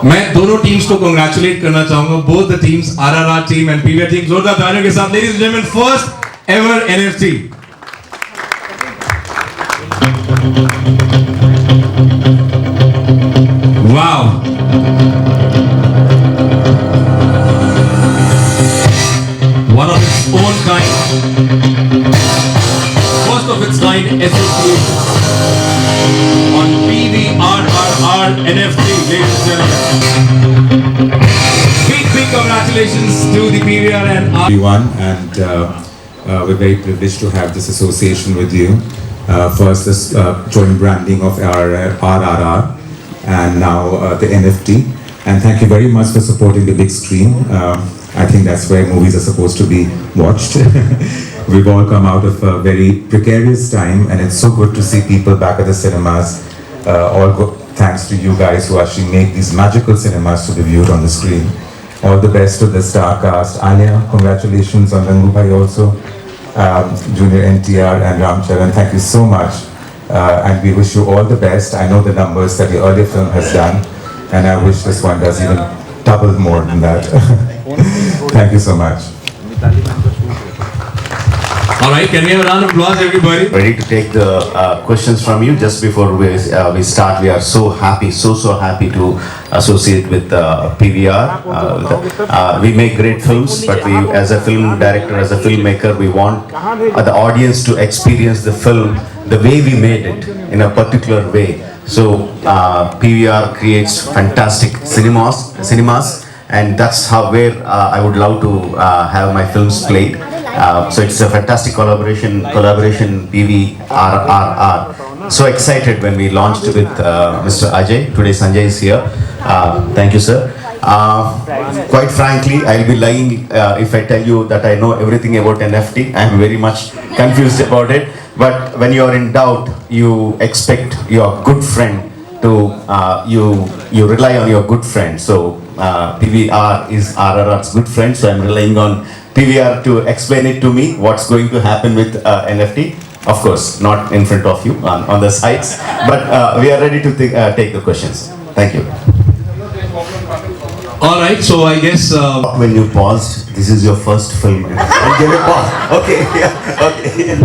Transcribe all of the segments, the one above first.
मैं दोनों टीम्स को congratulate करना चाहूंगा, both the teams, RRR team and PVR team. जोरदार तालियों के साथ, ladies and gentlemen, first ever NFT. Wow. One of its own kind. First of its kind association on PVRRR NFT, ladies and gentlemen. Big congratulations to the PVR and everyone, and we're very privileged to have this association with you. First, this joint branding of our RRR, and now the NFT. And thank you very much for supporting the big screen. I think that's where movies are supposed to be watched. We've all come out of a very precarious time, and it's so good to see people back at the cinemas. Thanks to you guys who actually make these magical cinemas to be viewed on the screen. All the best to the star cast. Alia, congratulations on Rangu Bhai also. Junior NTR and Charan, thank you so much. And we wish you all the best. I know the numbers that the earlier film has done, and I wish this one does even double more than that. Thank you so much. All right, can we have a round of applause, everybody? Ready to take the questions from you. Just before we start, we are so happy, so happy to associate with PVR. We make great films, but we, as a film director, as a filmmaker, we want the audience to experience the film the way we made it, in a particular way. So PVR creates fantastic cinemas, and that's where I would love to have my films played. So it's a fantastic collaboration PVRRR. So excited when we launched with Mr. Ajay. Today Sanjay is here. Thank you, sir. Quite frankly, I'll be lying if I tell you that I know everything about NFT. I'm very much confused about it. But when you are in doubt, you expect your good friend to, you rely on your good friend. So PVR is RRR's good friend. So I'm relying on PVR to explain it to me, what's going to happen with NFT. Of course, not in front of you, on the sides. But we are ready to take the questions. Thank you. All right, so I guess when you paused, this is your first film. And give a pause. Okay, yeah, okay.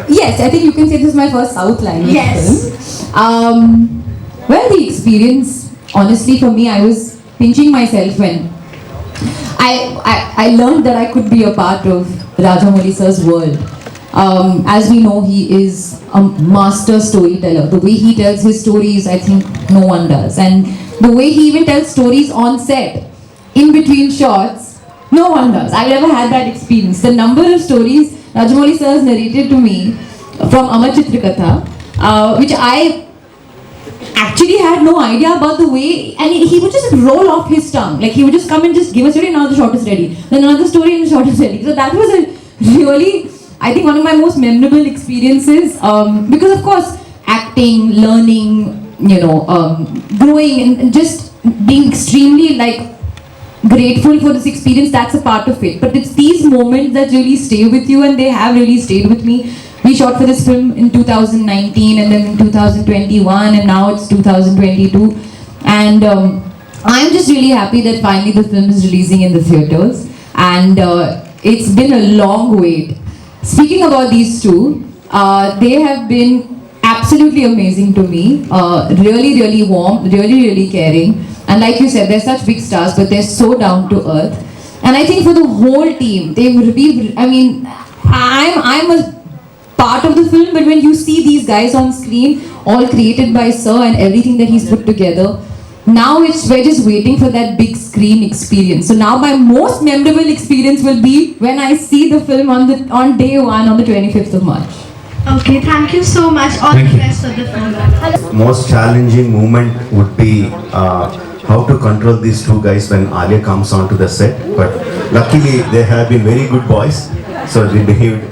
Yes, I think you can say this is my first South language film. Well, the experience, honestly, for me, I was pinching myself when I learned that I could be a part of Rajamouli sir's world. As we know, he is a master storyteller. The way he tells his stories, I think no one does. And the way he even tells stories on set, in between shots, no one does. I've never had that experience. The number of stories Rajamouli sir has narrated to me from Amar Chitrikatha, which I actually had no idea about the way, and he would just roll off his tongue. Like he would just come and just give a story, now the shot is ready. Then another story and the shot is ready. So that was a really, I think, one of my most memorable experiences. Because of course, acting, learning, growing and just being extremely grateful for this experience, that's a part of it. But it's these moments that really stay with you, and they have really stayed with me. We shot for this film in 2019 and then in 2021, and now it's 2022. And I'm just really happy that finally the film is releasing in the theatres. And it's been a long wait. Speaking about these two, they have been absolutely amazing to me. Really, really warm, really, really caring. And like you said, they're such big stars, but they're so down to earth. And I think for the whole team, I'm a part of the film, but when you see these guys on screen, all created by Sir and everything that he's put together, now we're just waiting for that big screen experience. So now my most memorable experience will be when I see the film on day one, on the 25th of March. Okay, thank you so much. All the best for the film. Most challenging moment would be how to control these two guys when Alia comes onto the set. But luckily, they have been very good boys, so they behaved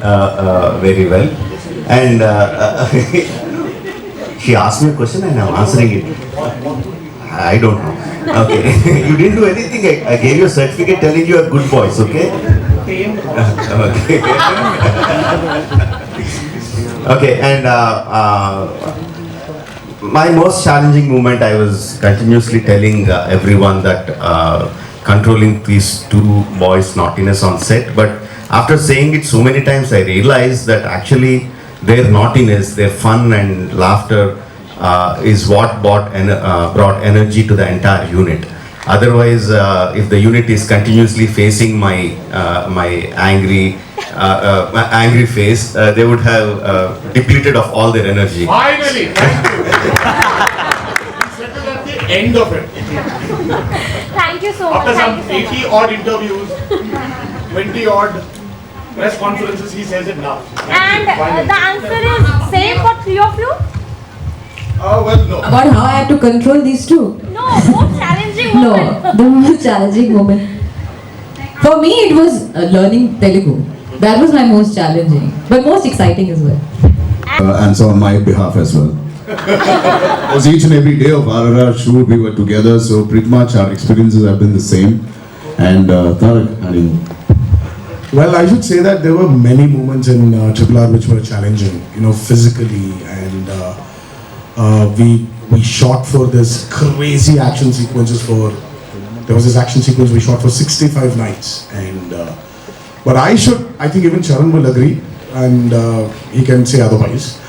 very well. And she asked me a question and I'm answering it. I don't know. Okay, you didn't do anything. I gave you a certificate telling you are good boys. Okay. Okay. Okay, and my most challenging moment, I was continuously telling everyone that controlling these two boys' naughtiness on set. But after saying it so many times, I realized that actually their naughtiness, their fun and laughter is what brought energy to the entire unit. Otherwise, if the unit is continuously facing my my angry face, they would have depleted of all their energy. Finally, thank you. We settled at the end of it. Thank you so much. After some Thank you so 80 odd interviews, 20 odd press conferences, he says it now. And the answer is same for three of you? Well, no. About how I had to control these two? No, most challenging moment. No, the most challenging moment. For me, it was learning Telugu. That was my most challenging, but most exciting as well. And so on my behalf as well. Because each and every day of RRR shoot we were together, so pretty much our experiences have been the same. And Tarak, I mean, well, I should say that there were many moments in RRR which were challenging, you know, physically, and we shot for this crazy action sequences for. There was this action sequence we shot for 65 nights, and but I think even Charan will agree, and he can say otherwise.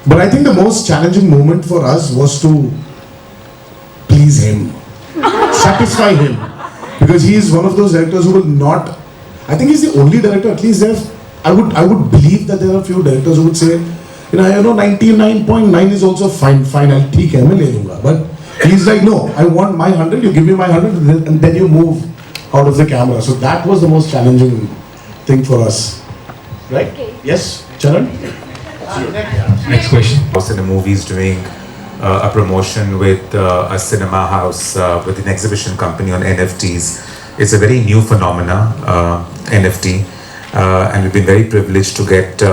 But I think the most challenging moment for us was to please him, satisfy him, because he is one of those directors who will not. I think he's the only director. At least I would believe that there are a few directors who would say, you know, 99.9 is also fine. I'll take him, but he's like, no, I want my 100. You give me my 100, and then you move out of the camera. So that was the most challenging thing for us, right? Okay. Yes, Charan. Next question. I was in the movies doing a promotion with a cinema house with an exhibition company on NFTs. It's a very new phenomena, NFT, and we've been very privileged to get 2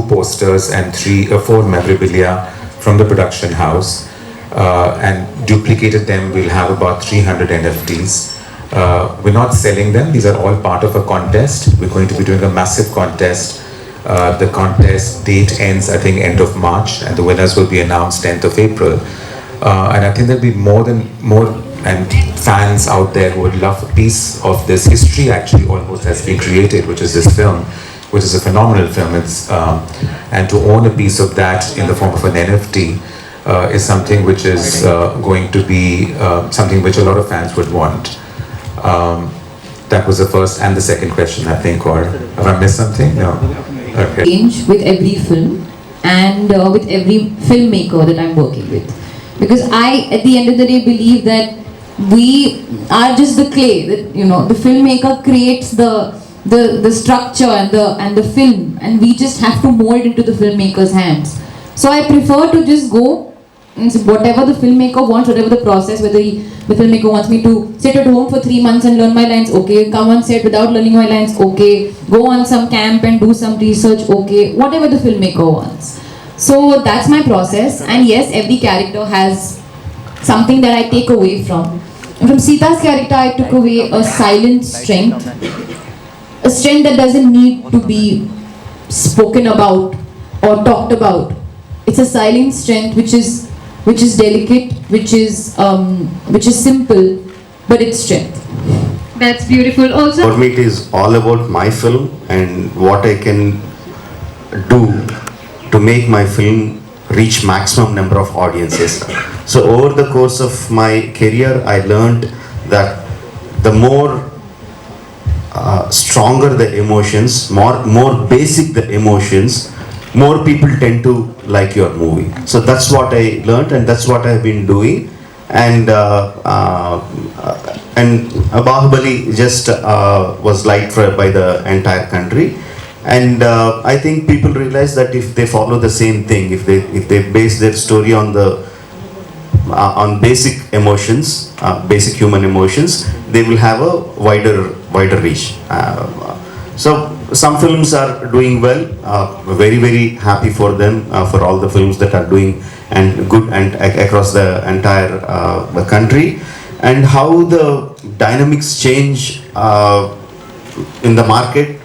posters and 4 memorabilia from the production house, and duplicated them. We'll have about 300 NFTs. We're not selling them. These are all part of a contest. We're going to be doing a massive contest. The contest date ends, I think, end of March, and the winners will be announced 10th of April. And I think there'll be more and fans out there who would love a piece of this history actually almost has been created, which is this film, which is a phenomenal film. It's, and to own a piece of that in the form of an NFT is something which is going to be something which a lot of fans would want. That was the first and the second question, I think, or have I missed something? No. Okay. Change with every film and with every filmmaker that I'm working with, because I, at the end of the day, believe that we are just the clay. That, you know, the filmmaker creates the structure and the film, and we just have to mold into the filmmaker's hands. So I prefer to just go. Whatever the filmmaker wants, whatever the process, whether the filmmaker wants me to sit at home for 3 months and learn my lines, okay. Come on set without learning my lines, okay. Go on some camp and do some research, okay. Whatever the filmmaker wants. So that's my process. And yes, every character has something that I take away from. And from Sita's character, I took away a silent strength. A strength that doesn't need to be spoken about or talked about. It's a silent strength which is delicate, which is simple, but it's strength. That's beautiful. Also, For me, it is all about my film and what I can do to make my film reach maximum number of audiences. So over the course of my career, I learned that the more stronger the emotions, more basic the emotions, more people tend to like your movie. So that's what I learned, and that's what I've been doing. And Bahubali just was liked by the entire country. And I think people realize that if they follow the same thing, if they base their story on basic emotions, basic human emotions, they will have a wider reach. So some films are doing well. Very, very happy for them, for all the films that are doing and good and across the entire the country. And how the dynamics change in the market,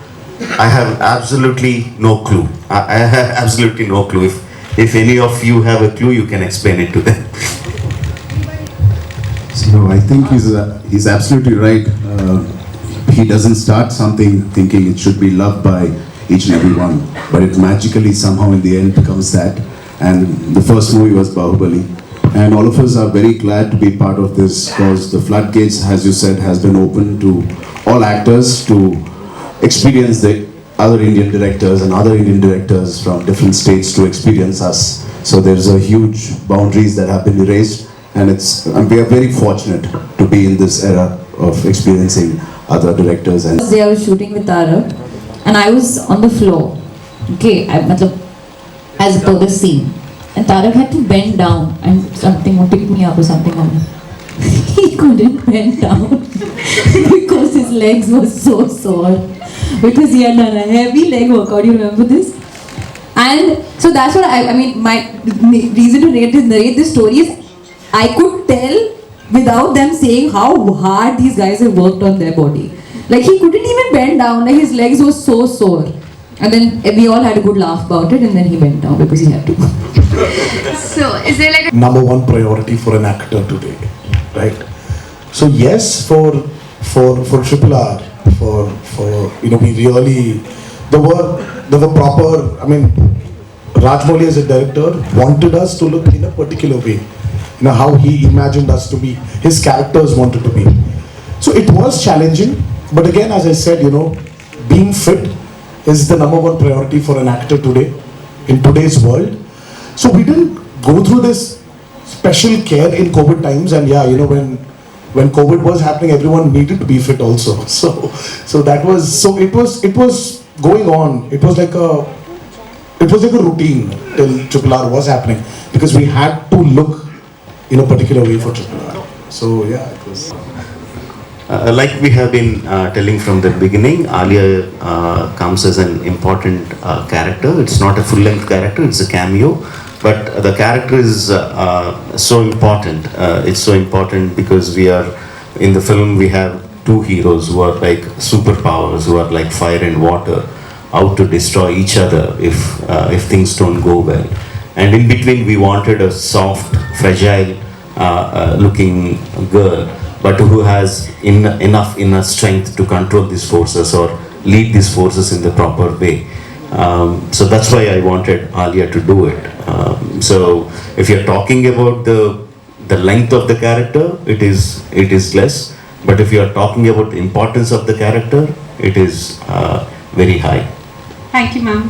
I have absolutely no clue. I have absolutely no clue. If any of you have a clue, you can explain it to them. So I think he's absolutely right. He doesn't start something thinking it should be loved by each and every one, but it magically somehow in the end becomes that. And the first movie was Bahubali. And all of us are very glad to be part of this because the floodgates, as you said, has been open to all actors to experience the other Indian directors and other Indian directors from different states to experience us. So there's a huge boundaries that have been erased, and we are very fortunate to be in this era of experiencing other directors. And I was shooting with Tara, and I was on the floor. Okay, as per the scene. And Tarak had to bend down and something or pick me up or something. He couldn't bend down because his legs were so sore. Because he had done a heavy leg workout, you remember this? And so that's what I mean, my reason to narrate this story is I could tell without them saying how hard these guys have worked on their body. Like he couldn't even bend down, like his legs were so sore. And then we all had a good laugh about it, and then he went down because he had to. So, is there like a Number one priority for an actor today, right? So yes, for Triple R, for we really there were proper. I mean, Rajamouli as a director wanted us to look in a particular way. You know how he imagined us to be, his characters wanted to be. So it was challenging, but again, as I said, being fit is the number one priority for an actor today, in today's world. So we didn't go through this special care in COVID times, and when COVID was happening, everyone needed to be fit also. So that was it was going on. It was like a routine till Triple R was happening because we had to look in a particular way for Triple R. So yeah, it was. Like we have been telling from the beginning, Alia comes as an important character. It's not a full-length character, it's a cameo. But the character is so important. It's so important because in the film we have two heroes who are like superpowers, who are like fire and water, out to destroy each other if things don't go well. And in between we wanted a soft, fragile looking girl, but who has enough inner strength to control these forces or lead these forces in the proper way. So that's why I wanted Alia to do it. So if you're talking about the length of the character, it is less. But if you're talking about the importance of the character, it is very high. Thank you, ma'am.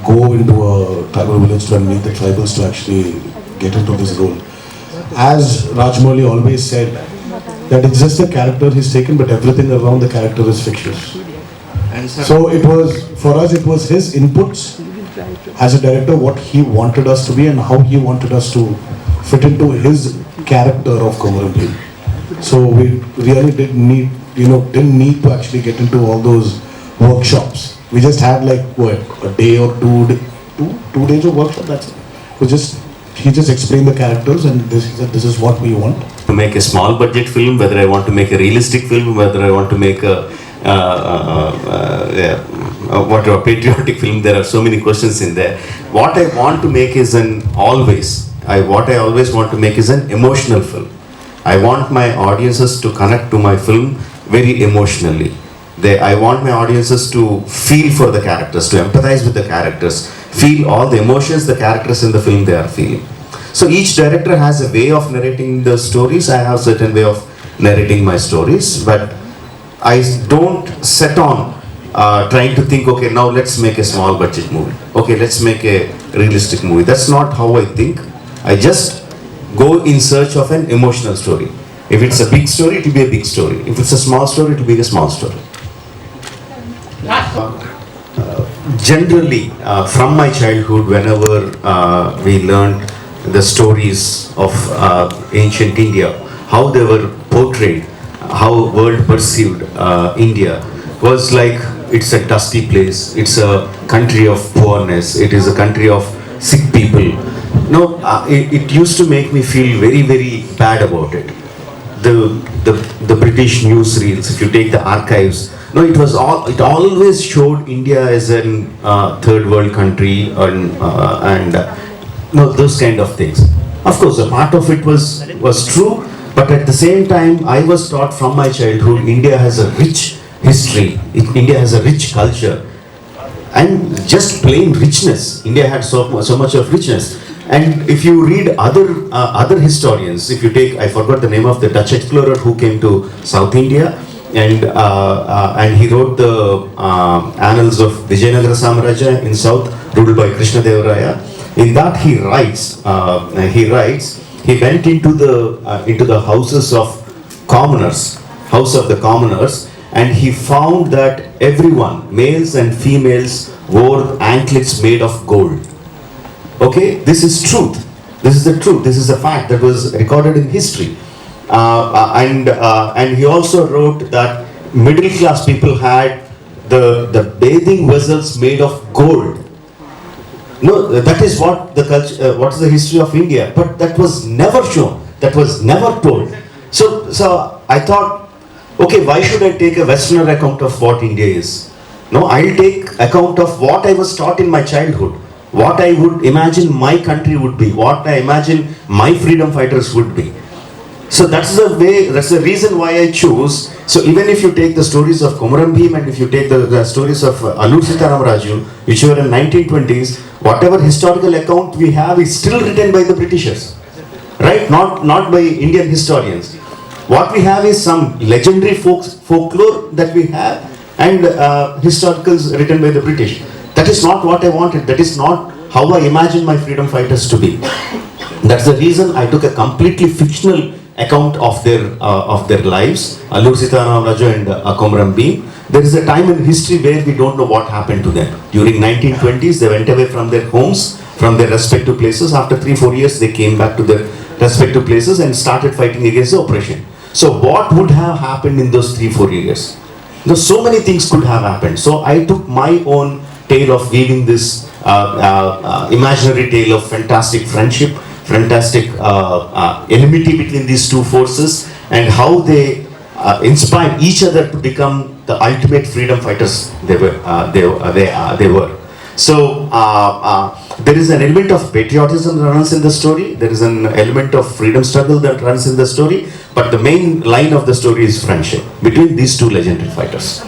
Go into a tribal village to meet the tribals to actually get into this role. As Rajamouli always said, that it's just a character he's taken, but everything around the character is fictitious. So it was, for us, it was his inputs as a director, what he wanted us to be and how he wanted us to fit into his character of Komaram Bhim. So we really didn't need to actually get into all those workshops. We just had like a day or two days of workshop. That's it. He just explained the characters, and this is what we want. To make a small budget film, whether I want to make a realistic film, whether I want to make a patriotic film, there are so many questions in there. What I want to make is what I always want to make is an emotional film. I want my audiences to connect to my film very emotionally. I want my audiences to feel for the characters, to empathize with the characters, feel all the emotions the characters in the film they are feeling. So each director has a way of narrating the stories. I have a certain way of narrating my stories, but I don't set on trying to think, okay, now let's make a small budget movie. Okay, let's make a realistic movie. That's not how I think. I just go in search of an emotional story. If it's a big story, it will be a big story. If it's a small story, it will be a small story. Generally, from my childhood, whenever we learned the stories of ancient India, how they were portrayed, how world perceived India, was like it's a dusty place, it's a country of poorness, it is a country of sick people. No, it used to make me feel very, very bad about it. The British newsreels, if you take the archives, No, it always showed India as a third world country and those kind of things. Of course, a part of it was true, but at the same time, I was taught from my childhood, India has a rich history, India has a rich culture, and just plain richness. India had so much of richness. And if you read other historians, if you take, I forgot the name of the Dutch explorer who came to South India, and he wrote the annals of Vijayanagara Samarajya in South, ruled by Krishna Deva Raya. In that he writes, he went into the houses of commoners, house of the commoners, and he found that everyone, males and females, wore anklets made of gold. Okay, this is truth. This is the truth. This is a fact that was recorded in history. And he also wrote that middle class people had the bathing vessels made of gold. No, that is what the culture, what is the history of India. But that was never shown. That was never told. So I thought, okay, why should I take a Westerner account of what India is? No, I'll take account of what I was taught in my childhood, what I would imagine my country would be, what I imagine my freedom fighters would be. So that's the reason why I choose. So even if you take the stories of Komaram Bhim and if you take the stories of Allur Sitaram Raju, which were in 1920s, whatever historical account we have is still written by the Britishers, right? Not by Indian historians. What we have is some legendary folklore that we have and historicals written by the British. That is not what I wanted. That is not how I imagine my freedom fighters to be. That's the reason I took a completely fictional account of their lives, Allur Sitaram Raju and Komaram Bhim. There is a time in history where we don't know what happened to them. During 1920s, they went away from their homes, from their respective places. After 3-4 years, they came back to their respective places and started fighting against the oppression. So what would have happened in those 3-4 years? So many things could have happened. So I took my own tale of weaving this imaginary tale of fantastic friendship, fantastic enmity between these two forces, and how they inspire each other to become the ultimate freedom fighters they were. So there is an element of patriotism that runs in the story. There is an element of freedom struggle that runs in the story. But the main line of the story is friendship between these two legendary fighters.